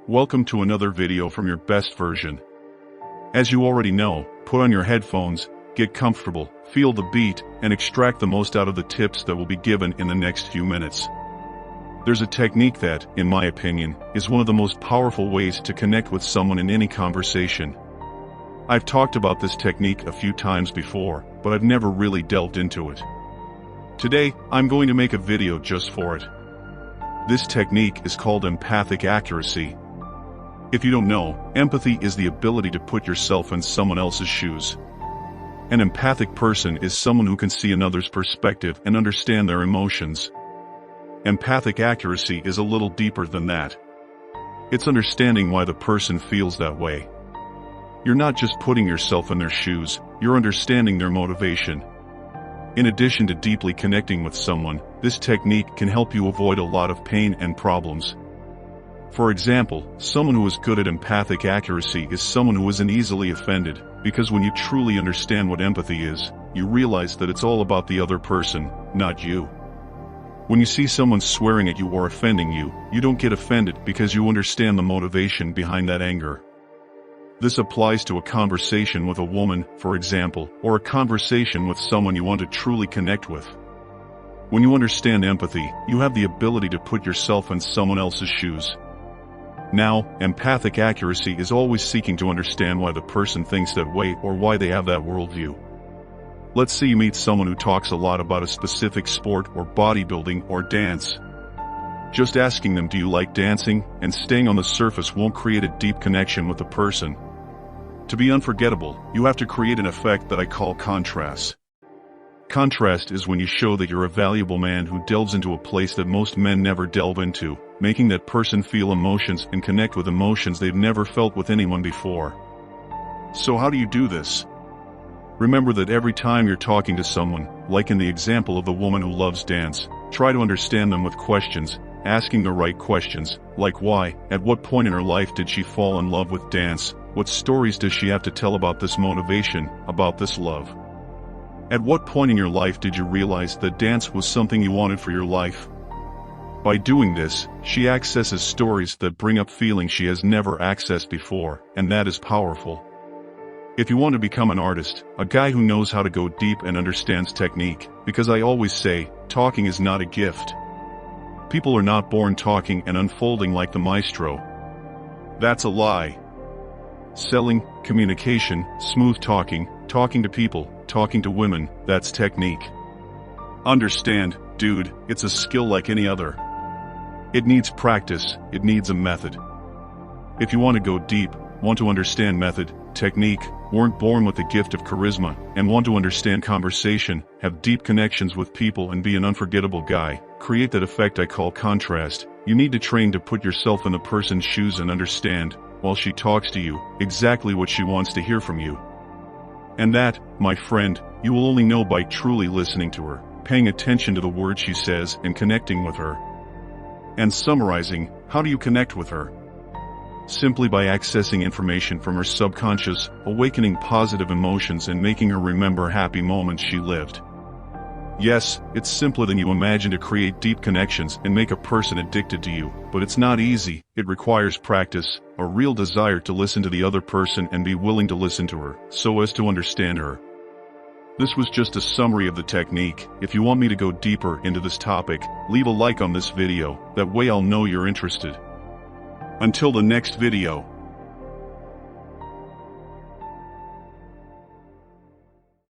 Welcome to another video from your best version. As you already know, put on your headphones, get comfortable, feel the beat, and extract the most out of the tips that will be given in the next few minutes. There's a technique that, in my opinion, is one of the most powerful ways to connect with someone in any conversation. I've talked about this technique a few times before, but I've never really delved into it. Today, I'm going to make a video just for it. This technique is called empathic accuracy. If you don't know, empathy is the ability to put yourself in someone else's shoes. An empathic person is someone who can see another's perspective and understand their emotions. Empathic accuracy is a little deeper than that. It's understanding why the person feels that way. You're not just putting yourself in their shoes, you're understanding their motivation. In addition to deeply connecting with someone, this technique can help you avoid a lot of pain and problems. For example, someone who is good at empathic accuracy is someone who isn't easily offended, because when you truly understand what empathy is, you realize that it's all about the other person, not you. When you see someone swearing at you or offending you, you don't get offended because you understand the motivation behind that anger. This applies to a conversation with a woman, for example, or a conversation with someone you want to truly connect with. When you understand empathy, you have the ability to put yourself in someone else's shoes. Now, empathic accuracy is always seeking to understand why the person thinks that way or why they have that worldview. Let's say you meet someone who talks a lot about a specific sport or bodybuilding or dance. Just asking them, "Do you like dancing?" and staying on the surface won't create a deep connection with the person. To be unforgettable, you have to create an effect that I call contrast. Contrast is when you show that you're a valuable man who delves into a place that most men never delve into, making that person feel emotions and connect with emotions they've never felt with anyone before. So how do you do this? Remember that every time you're talking to someone, like in the example of the woman who loves dance, try to understand them with questions, asking the right questions, like why, at what point in her life did she fall in love with dance, what stories does she have to tell about this motivation, about this love? At what point in your life did you realize that dance was something you wanted for your life? By doing this, she accesses stories that bring up feelings she has never accessed before, and that is powerful. If you want to become an artist, a guy who knows how to go deep and understands technique, because I always say, talking is not a gift. People are not born talking and unfolding like the maestro. That's a lie. Selling, communication, smooth talking, talking to people, talking to women, that's technique. Understand, dude, it's a skill like any other. It needs practice, it needs a method. If you want to go deep, want to understand method, technique, weren't born with the gift of charisma, and want to understand conversation, have deep connections with people and be an unforgettable guy, create that effect I call contrast, you need to train to put yourself in the person's shoes and understand, while she talks to you, exactly what she wants to hear from you. And that, my friend, you will only know by truly listening to her, paying attention to the words she says and connecting with her. And summarizing, how do you connect with her? Simply by accessing information from her subconscious, awakening positive emotions and making her remember happy moments she lived. Yes, it's simpler than you imagine to create deep connections and make a person addicted to you, but it's not easy. It requires practice, a real desire to listen to the other person and be willing to listen to her, so as to understand her. This was just a summary of the technique. If you want me to go deeper into this topic, leave a like on this video, that way I'll know you're interested. Until the next video.